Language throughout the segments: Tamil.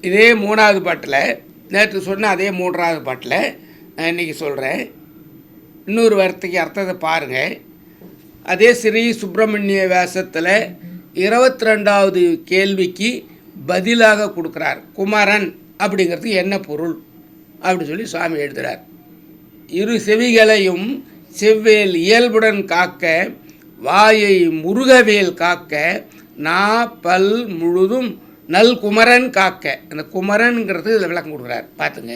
இதே 3வது பாட்டில், நேற்று சொன்ன அதே 3வது பாட்டில் நான் இன்றைக்கி சொல்கிறேன். இன்னொரு வார்த்தைக்கு அர்த்தத்தை பாருங்கள். அதே ஸ்ரீ சுப்பிரமணிய வேஷத்தில் 22வது கேள்விக்கு பதிலாக கொடுக்குறார். குமரன் அப்படிங்கிறது என்ன பொருள் அப்படின்னு சொல்லி சுவாமி எழுதுகிறார். இரு செவிகளையும் செவ்வேல் இயல்புடன் காக்க, வாயை முருகவேல் காக்க, நா பல் முழுதும் நல் குமரன் காக்க. அந்த குமரன்ங்கிறது இதில் விளக்கம் கொடுக்குறார். பார்த்துங்க.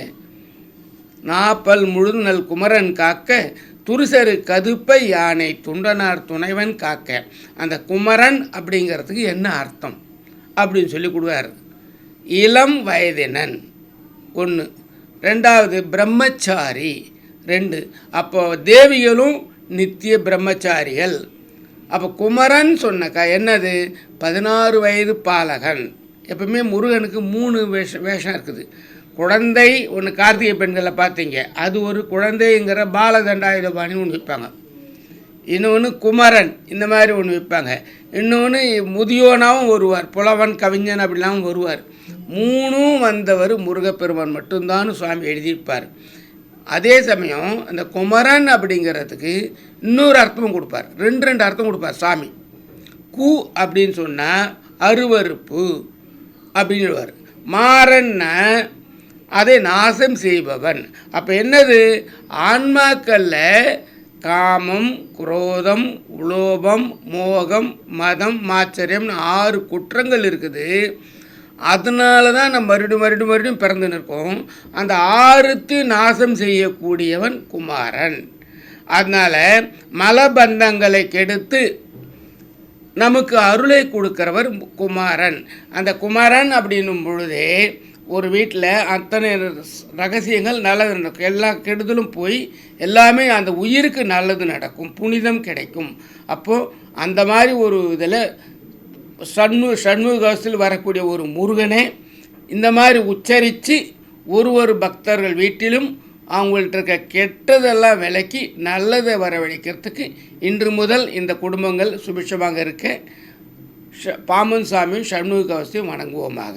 நாப்பல் முழுதும் நல் குமரன் காக்க, துரிசரு கதுப்பை யானை துண்டனார் துணைவன் காக்க. அந்த குமரன் அப்படிங்கிறதுக்கு என்ன அர்த்தம் அப்படின்னு சொல்லி கொடுக்குறார். இளம் வயதினன் 1, 2வது பிரம்மச்சாரி 2. அப்போ தேவிகளும் நித்திய பிரம்மச்சாரிகள். அப்போ குமரன் சொன்னக்கா என்னது? 16 வயது பாலகன். எப்பவுமே முருகனுக்கு 3 வேஷம் இருக்குது. குழந்தை ஒன்று கார்த்திகை பெண்களில் பார்த்தீங்க, அது ஒரு குழந்தைங்கிற பாலதண்டாயுதபாணி ஒன்று வைப்பாங்க. இன்னொன்று குமரன் இந்த மாதிரி ஒன்று வைப்பாங்க. இன்னொன்று முதியோனாவும் வருவார், புலவன் கவிஞன் அப்படிலாம் வருவார். 3ம் வந்தவர் முருகப்பெருமான் மட்டும்தான் சுவாமி எழுதியிருப்பார். அதே சமயம் அந்த குமரன் அப்படிங்கிறதுக்கு இன்னொரு அர்த்தமும் கொடுப்பார். 2 அர்த்தம் கொடுப்பார் சாமி. கு அப்படின்னு சொன்னால் அருவறுப்பு அப்படின்னுவார். மாறன்னா அதை நாசம் செய்பவன். அப்போ என்னது? ஆன்மாக்களில் காமம், குரோதம், உலோபம், மோகம், மதம், மாச்சரியம் 6 குற்றங்கள் இருக்குது. அதனால தான் நம்ம மறுபடியும் பிறந்து நிற்கும். அந்த 6 நாசம் செய்யக்கூடியவன் குமாரன். அதனால் மலபந்தங்களை கெடுத்து நமக்கு அருளை கொடுக்கிறவர் குமாரன். அந்த குமாரன் அப்படின்னும் பொழுதே ஒரு வீட்டில் அத்தனை ரகசியங்கள் நல்லது நடக்கும். எல்லா கெடுதலும் போய் எல்லாமே அந்த உயிருக்கு நல்லது நடக்கும், புனிதம் கிடைக்கும். அப்போது அந்த மாதிரி ஒரு இதில் சண்முகத்தில் வரக்கூடிய ஒரு முருகனை இந்த மாதிரி உச்சரித்து ஒரு பக்தர்கள் வீட்டிலும் அவங்கள்ட்ட இருக்க கெட்டதெல்லாம் விலக்கி நல்லதை வரவழைக்கிறதுக்கு இன்று முதல் இந்த குடும்பங்கள் சுபிட்சமாக இருக்க பாம்பன் சாமியும் சண்முக கவசத்தையும் வணங்குவோமாக.